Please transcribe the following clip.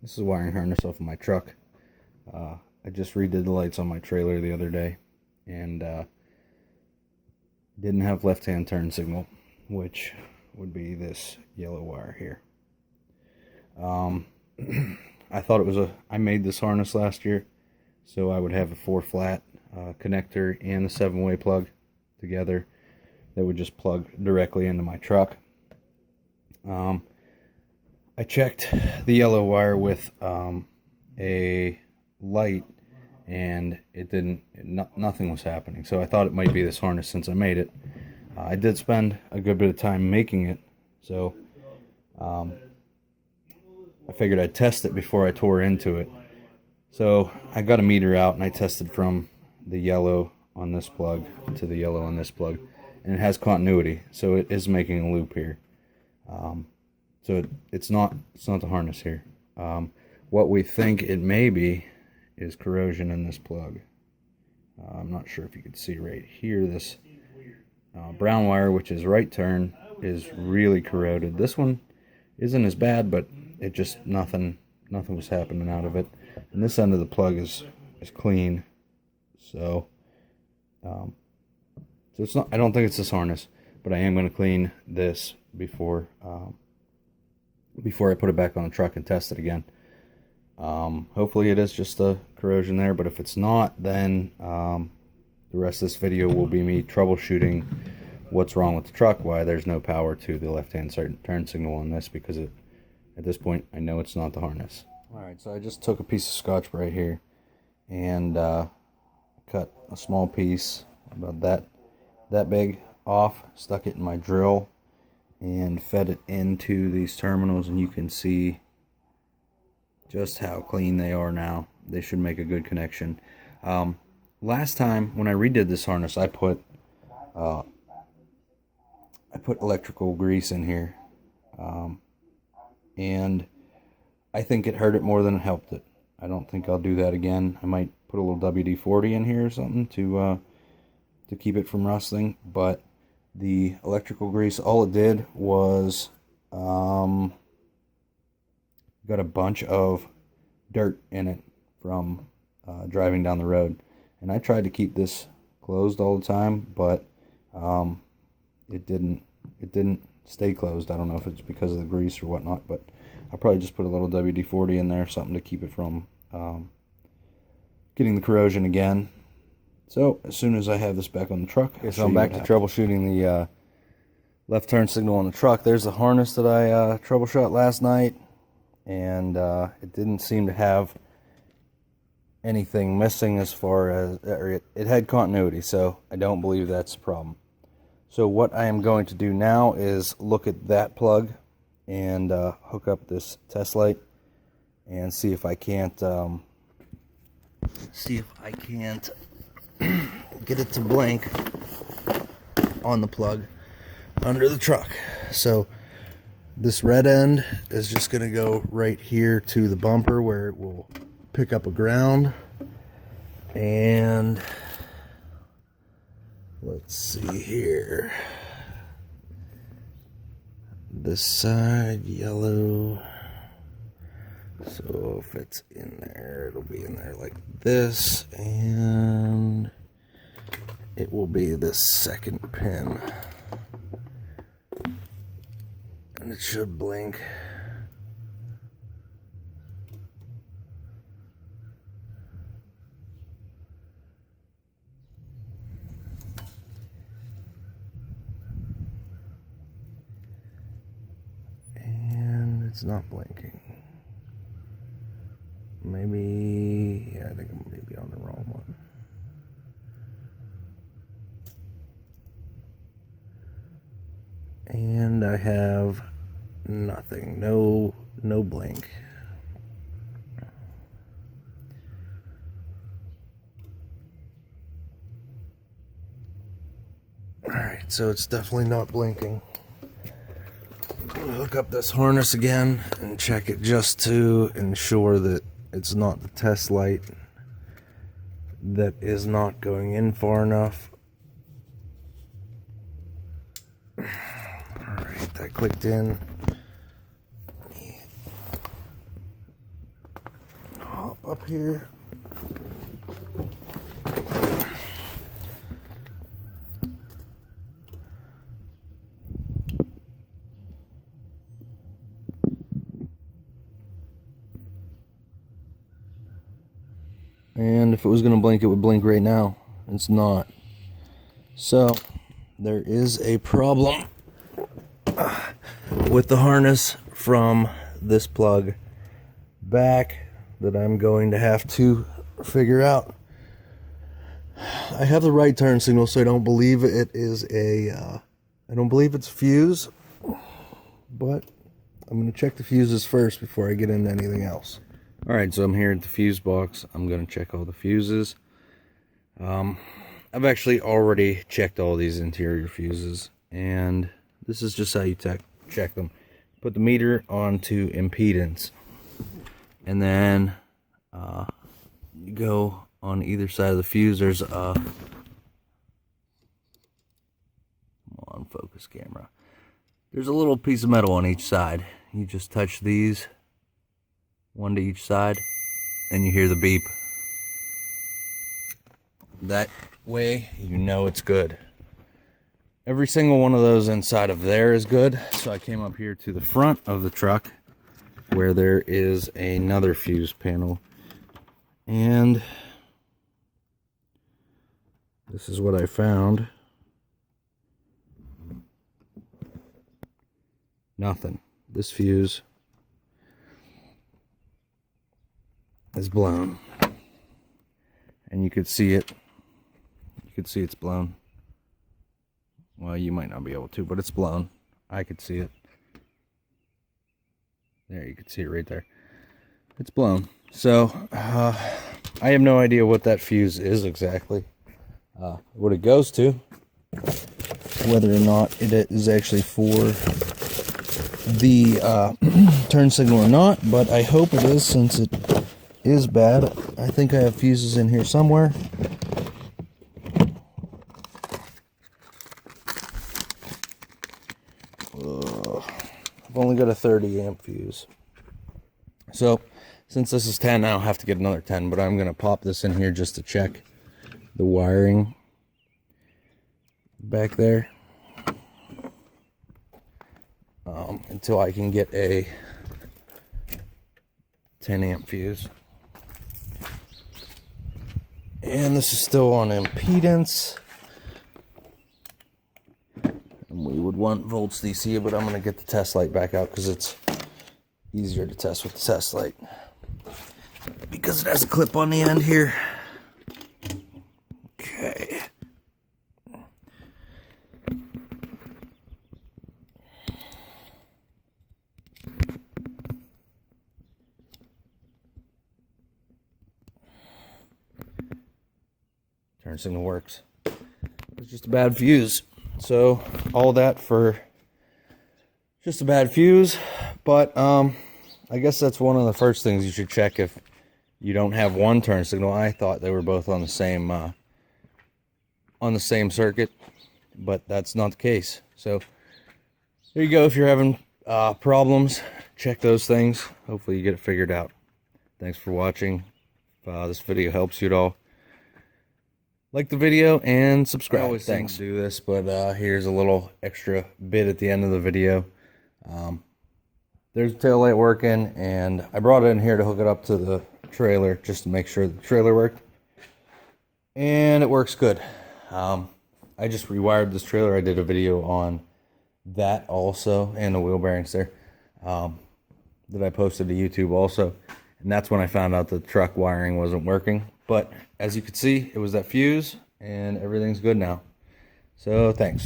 This is a wiring harness off of my truck. I just redid the lights on my trailer the other day, and didn't have left-hand turn signal, which would be this yellow wire here. I thought it was I made this harness last year, so I would have a 4-flat connector and a 7-way plug together that would just plug directly into my truck. I checked the yellow wire with a light, and nothing was happening. So I thought it might be this harness since I made it. I did spend a good bit of time making it, so I figured I'd test it before I tore into it. So I got a meter out and I tested from the yellow on this plug to the yellow on this plug, and it has continuity, so it is making a loop here. So it's not the harness here. What we think it may be is corrosion in this plug. I'm not sure if you can see right here. This brown wire, which is right turn, is really corroded. This one isn't as bad, but it just nothing was happening out of it. And this end of the plug is clean. So it's not. I don't think it's this harness, but I am going to clean this before I put it back on the truck and test it again. Hopefully it is just a corrosion there, but if it's not, then the rest of this video will be me troubleshooting what's wrong with the truck, why there's no power to the left-hand turn signal on this, because at this point I know it's not the harness. Alright, so I just took a piece of Scotch-Brite here and cut a small piece, about that big, off, stuck it in my drill, and fed it into these terminals, and you can see just how clean they are now. They should make a good connection. Last time when I redid this harness, I put electrical grease in here, and I think it hurt it more than it helped it. I don't think I'll do that again. I might put a little WD-40 in here or something to keep it from rusting, but the electrical grease, all it did was got a bunch of dirt in it from driving down the road. And I tried to keep this closed all the time, but it didn't stay closed. I don't know if it's because of the grease or whatnot, but I'll probably just put a little WD-40 in there, something to keep it from getting the corrosion again. So as soon as I have this back on the truck, so I'm back to troubleshooting the left turn signal on the truck. There's the harness that I troubleshot last night, and it didn't seem to have anything missing as far as it had continuity, so I don't believe that's a problem. So what I am going to do now is look at that plug and hook up this test light and see if I can't get it to blink on the plug under the truck. So this red end is just going to go right here to the bumper where it will pick up a ground. And let's see here. This side yellow. So if it's in there, it'll be in there like this, and it will be this second pin, and it should blink. And it's not blinking. Maybe, yeah, I think I'm maybe on the wrong one. And I have nothing, no blink. Alright, so it's definitely not blinking. I'm gonna hook up this harness again and check it just to ensure that it's not the test light that is not going in far enough. Alright, that clicked in. up here. And if it was going to blink, it would blink right now. It's not. So there is a problem with the harness from this plug back that I'm going to have to figure out. I have the right turn signal, so I don't believe it is a I don't believe it's a fuse, but I'm going to check the fuses first before I get into anything else. Alright, so I'm here at the fuse box. I'm going to check all the fuses. I've actually already checked all these interior fuses, and this is just how you check them. Put the meter onto impedance, and then you go on either side of the fuse. There's a come on, focus camera. There's a little piece of metal on each side. You just touch these, one to each side, and you hear the beep. That way you know it's good. Every single one of those inside of there is good. So I came up here to the front of the truck where there is another fuse panel, and this is what I found. Nothing. This fuse is blown, and you could see it. You could see it's blown. Well, you might not be able to, but it's blown. I could see it. There, you can see it right there. It's blown. So, I have no idea what that fuse is exactly. What it goes to. Whether or not it is actually for the turn signal or not. But I hope it is, since it is bad. I think I have fuses in here somewhere. I've only got a 30 amp fuse. So, since this is 10, I'll have to get another 10, but I'm going to pop this in here just to check the wiring back there until I can get a 10 amp fuse. And this is still on impedance. We would want volts DC, but I'm going to get the test light back out because it's easier to test with the test light, because it has a clip on the end here. Okay. Turn signal works. It's just a bad fuse. So all that for just a bad fuse. But I guess that's one of the first things you should check if you don't have one turn signal. I thought they were both on the same circuit, but that's not the case. So there you go. If you're having problems, check those things. Hopefully you get it figured out. Thanks for watching. If this video helps you at all, like the video and subscribe. I always Thanks. Do this, but here's a little extra bit at the end of the video. There's a tail light working, and I brought it in here to hook it up to the trailer just to make sure the trailer worked, and it works good. I just rewired this trailer. I did a video on that also, and the wheel bearings there that I posted to YouTube also, and that's when I found out the truck wiring wasn't working. But as you can see, it was that fuse, and everything's good now. So thanks.